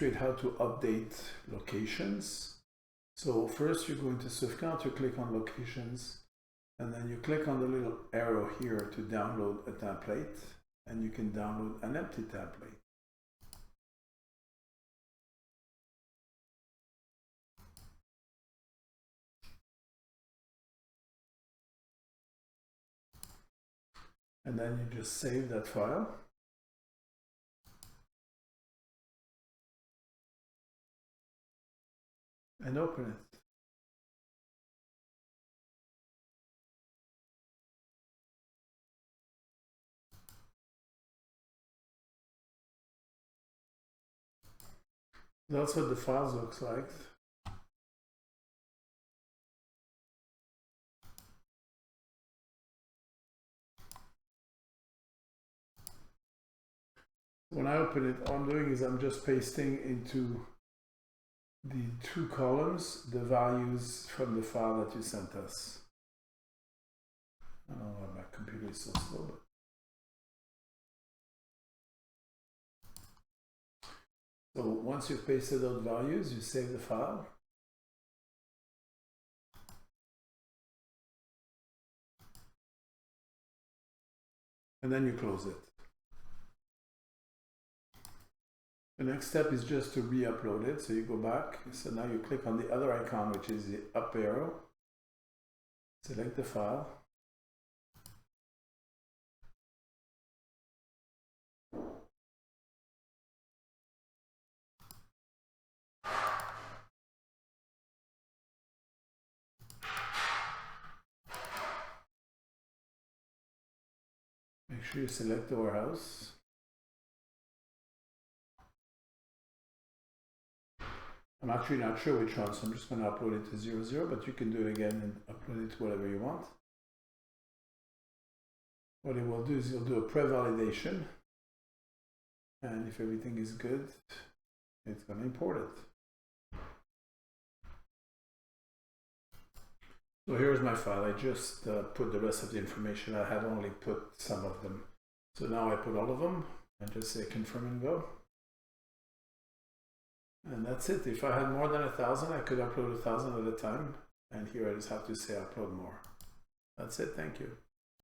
demonstrate how to update locations. So first you're going to Swiftcount, you click on locations, and then you click on the little arrow here to download a template, and you can download an empty template. And then you just save that file. And open it. That's what the files looks like. When I open it, all I'm doing is I'm just pasting into the two columns the values from the file that you sent us. I don't know why my computer is so slow, but so once you've pasted those values, you save the file. And then you close it. The next step is just to re-upload it. So you go back. So now you click on the other icon, which is the up arrow. Select the file. Make sure you select the warehouse. I'm actually not sure which one, so I'm just going to upload it to 00, but you can do it again and upload it to whatever you want. What it will do is you'll do a pre-validation, and if everything is good, it's going to import it. So here's my file. I just put the rest of the information. I had only put some of them. So now I put all of them and just say confirm and go. And that's it. If I had more than 1,000, I could upload 1,000 at a time. And here I just have to say upload more. That's it. Thank you.